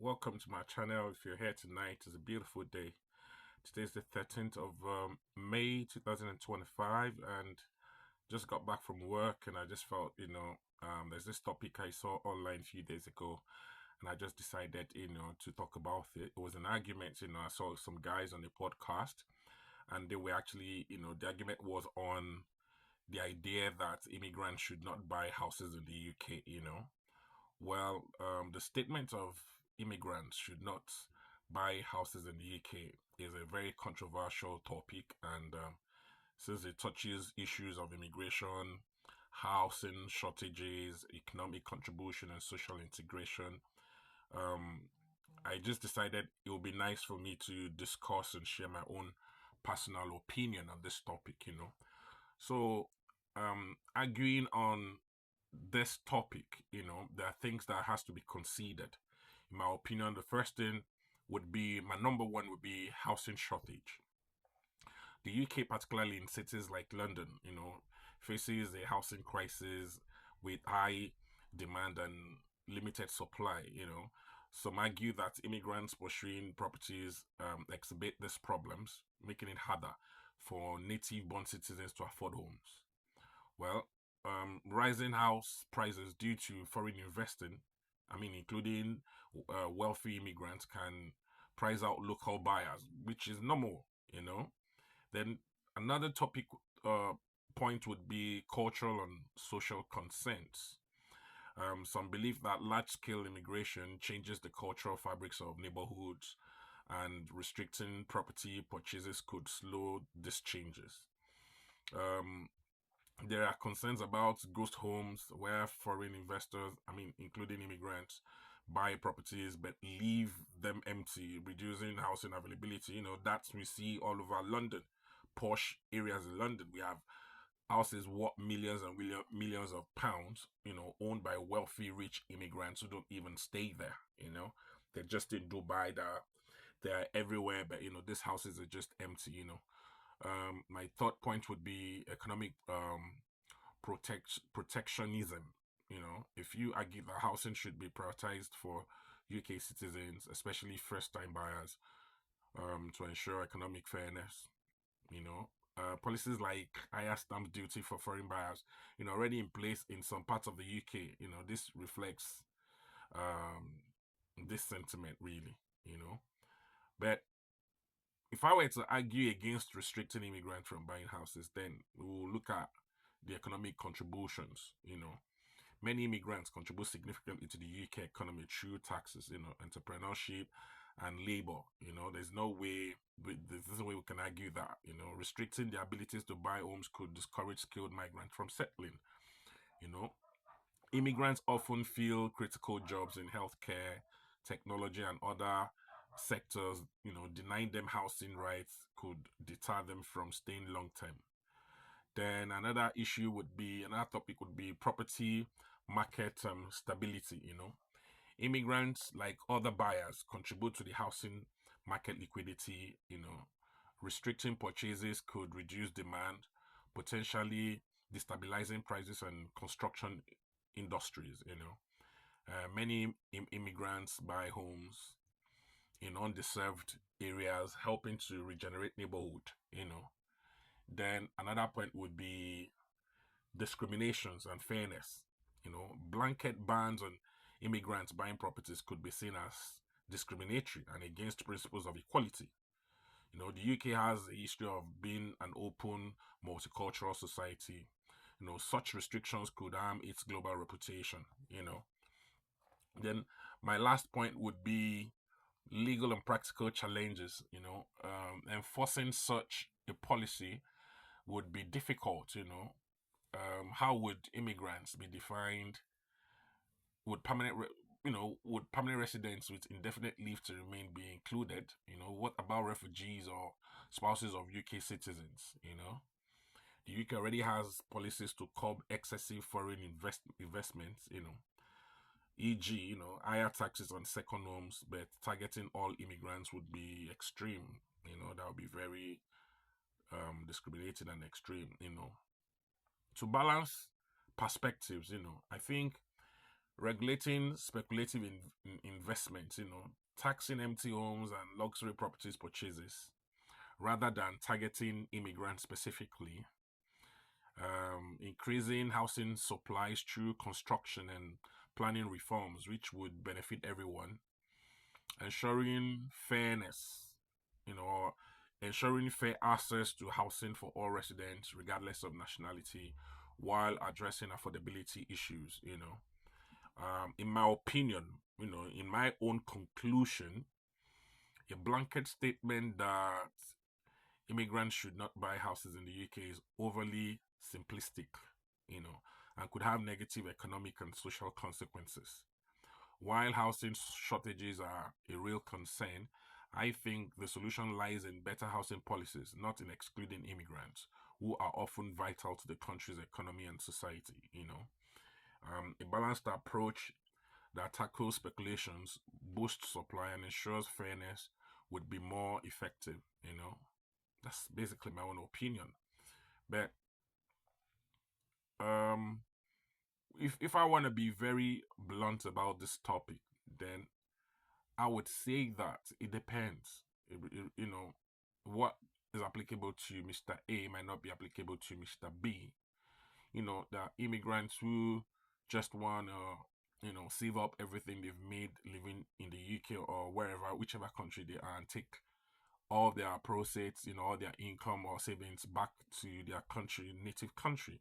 welcome to my channel. If you're here tonight, it's a beautiful day. Today's the 13th of May 2025, and just got back from work, and I just felt, there's this topic I saw online a few days ago, and I just decided, to talk about it. It was an argument, I saw some guys on the podcast, and they were actually, the argument was on the idea that immigrants should not buy houses in the UK, the statement of immigrants should not buy houses in the UK is a very controversial topic, and since it touches issues of immigration, housing shortages, economic contribution, and social integration, um, I just decided it would be nice for me to discuss and share my own personal opinion on this topic. So, arguing on this topic, there are things that has to be considered. In my opinion, the first thing would be my number one would be housing shortage. The UK, particularly in cities like London, faces a housing crisis with high demand and limited supply. Some argue that immigrants pursuing properties exhibit these problems, making it harder for native born citizens to afford homes. Well, rising house prices due to foreign investing, including wealthy immigrants, can price out local buyers, which is normal. Then another topic point would be cultural and social consent. Some believe that large scale immigration changes the cultural fabrics of neighborhoods, and restricting property purchases could slow these changes. Um, there are concerns about ghost homes where foreign investors, including immigrants, buy properties but leave them empty, reducing housing availability. That we see all over London, posh areas in London. We have houses worth millions and millions of pounds, owned by wealthy, rich immigrants who don't even stay there. They're just in Dubai, they're everywhere, but these houses are just empty. My third point would be economic protectionism. If you argue that housing should be prioritized for UK citizens, especially first-time buyers, to ensure economic fairness, policies like higher stamp duty for foreign buyers, already in place in some parts of the UK. This reflects um, this sentiment really. But if I were to argue against restricting immigrants from buying houses, then we will look at the economic contributions. Many immigrants contribute significantly to the UK economy through taxes, entrepreneurship and labor. There's no way, there's no way we can argue that. Restricting their abilities to buy homes could discourage skilled migrants from settling. You know, Immigrants often fill critical jobs in healthcare, technology, and other sectors. Denying them housing rights could deter them from staying long term. Then another topic would be property market stability. Immigrants, like other buyers, contribute to the housing market liquidity. Restricting purchases could reduce demand, potentially destabilizing prices and construction industries. Many immigrants buy homes in undeserved areas, helping to regenerate neighborhood. Then another point would be discriminations and fairness. Blanket bans on immigrants buying properties could be seen as discriminatory and against principles of equality. The UK has a history of being an open, multicultural society. Such restrictions could harm its global reputation. Then my last point would be legal and practical challenges. Enforcing such a policy would be difficult. How would immigrants be defined? Would permanent residents with indefinite leave to remain be included? What about refugees or spouses of UK citizens? The UK already has policies to curb excessive foreign investments. E.g., higher taxes on second homes, but targeting all immigrants would be extreme. That would be very discriminating and extreme. To balance perspectives, I think regulating speculative investments, taxing empty homes and luxury properties purchases, rather than targeting immigrants specifically, increasing housing supplies through construction and planning reforms, which would benefit everyone, ensuring fairness, or ensuring fair access to housing for all residents, regardless of nationality, while addressing affordability issues, in my opinion, in my own conclusion, a blanket statement that immigrants should not buy houses in the UK is overly simplistic, and could have negative economic and social consequences. While housing shortages are a real concern, I think the solution lies in better housing policies, not in excluding immigrants, who are often vital to the country's economy and society. A balanced approach that tackles speculations, boosts supply, and ensures fairness would be more effective. That's basically my own opinion. But um, if I want to be very blunt about this topic, then I would say that it depends. What is applicable to Mr. A might not be applicable to Mr. B. There are immigrants who just want to, save up everything they've made living in the UK or wherever, whichever country they are, and take all their proceeds, all their income or savings back to their country, native country.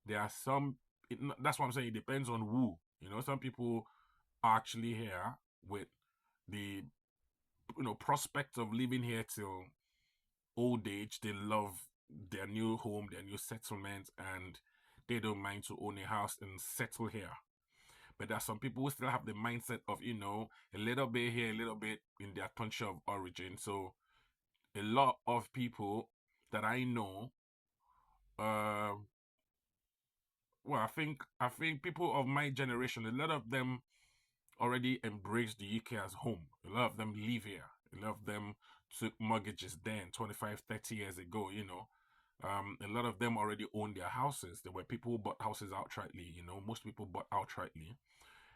There are some, that's what I'm saying, it depends on who. Some people are actually here with the, prospect of living here till old age. They love their new home, their new settlement, and they don't mind to own a house and settle here. But there are some people who still have the mindset of, a little bit here, a little bit in their country of origin. So a lot of people that I know, uh, well, I think people of my generation, a lot of them already embraced the UK as home. A lot of them live here. A lot of them took mortgages then 25, 30 years ago, a lot of them already own their houses. There were people who bought houses outrightly, most people bought outrightly.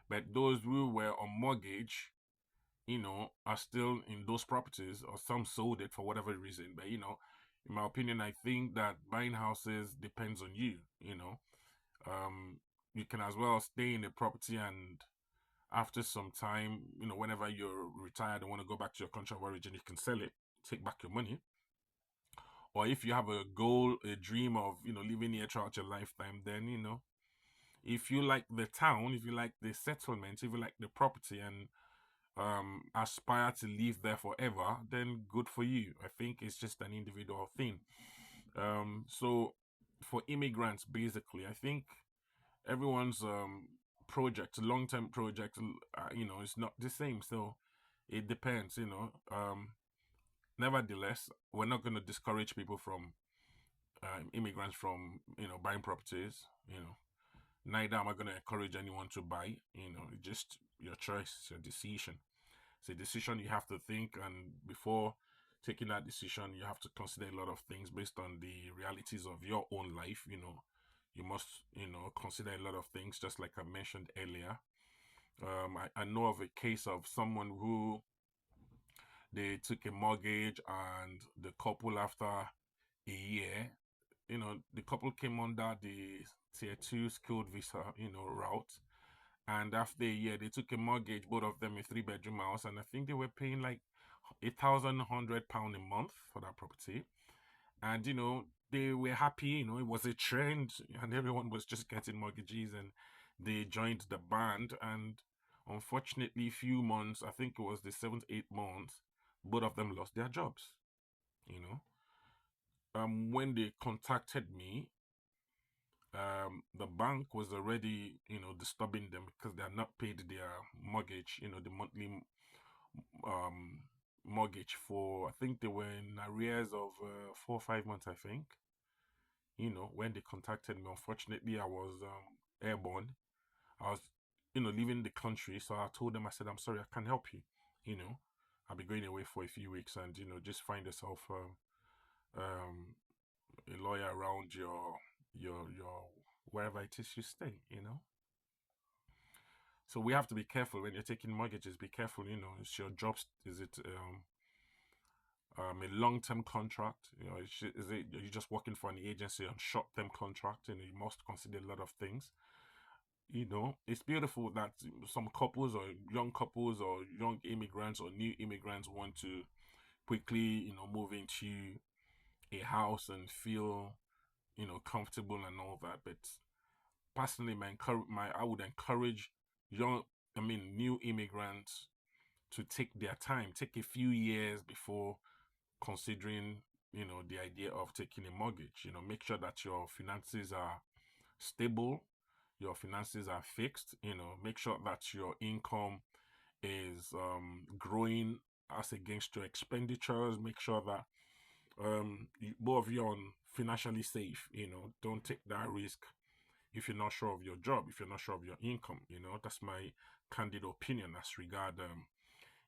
But those who were on mortgage, are still in those properties, or some sold it for whatever reason. But, in my opinion, I think that buying houses depends on you, um, you can as well stay in the property, and after some time, whenever you're retired and want to go back to your country of origin, you can sell it, take back your money. Or if you have a goal, a dream of, living here throughout your lifetime, then, if you like the town, if you like the settlement, if you like the property and aspire to live there forever, then good for you. I think it's just an individual thing. So for immigrants, basically, I think everyone's project, long-term project, it's not the same. So it depends. Nevertheless, we're not going to discourage people from immigrants from buying properties. Neither am I going to encourage anyone to buy. It's just your choice, it's your decision. It's a decision you have to think, and before taking that decision, you have to consider a lot of things based on the realities of your own life. You must, consider a lot of things, just like I mentioned earlier. I know of a case of someone who they took a mortgage, and the couple, after a year, the couple came under the tier two skilled visa, route. And after a year, they took a mortgage, both of them a three-bedroom house, and I think they were paying like £1,100 a month for that property. And they were happy. It was a trend, and everyone was just getting mortgages, and they joined the band. And unfortunately, few months, I think it was the seventh, eighth month, both of them lost their jobs. You know, when they contacted me, the bank was already, disturbing them because they had not paid their mortgage, the monthly um mortgage for, I think they were in arrears of 4 or 5 months, I think. When they contacted me, unfortunately, I was airborne. I was, leaving the country, so I told them, I said, I'm sorry, I can't help you. You know, I'll be going away for a few weeks, and just find yourself um a lawyer around your wherever it is you stay. So we have to be careful when you're taking mortgages. Be careful, is your job, is it a long-term contract? Is it, are you just working for an agency on short-term contract? You must consider a lot of things. It's beautiful that some couples or young immigrants or new immigrants want to quickly, move into a house and feel, comfortable and all that. But personally, I would encourage young, new immigrants to take their time, take a few years before considering, the idea of taking a mortgage. Make sure that your finances are stable, your finances are fixed. Make sure that your income is growing as against your expenditures. Make sure that both of you are financially safe. Don't take that risk if you're not sure of your job, if you're not sure of your income. That's my candid opinion as regard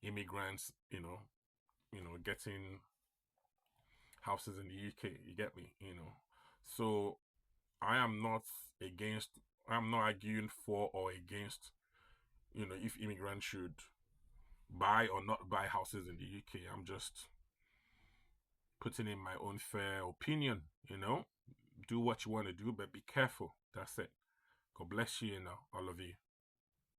immigrants. Getting houses in the UK. You get me? So I am not against. I'm not arguing for or against. If immigrants should buy or not buy houses in the UK. I'm just putting in my own fair opinion. Do what you want to do, but be careful. That's it. God bless you, all of you.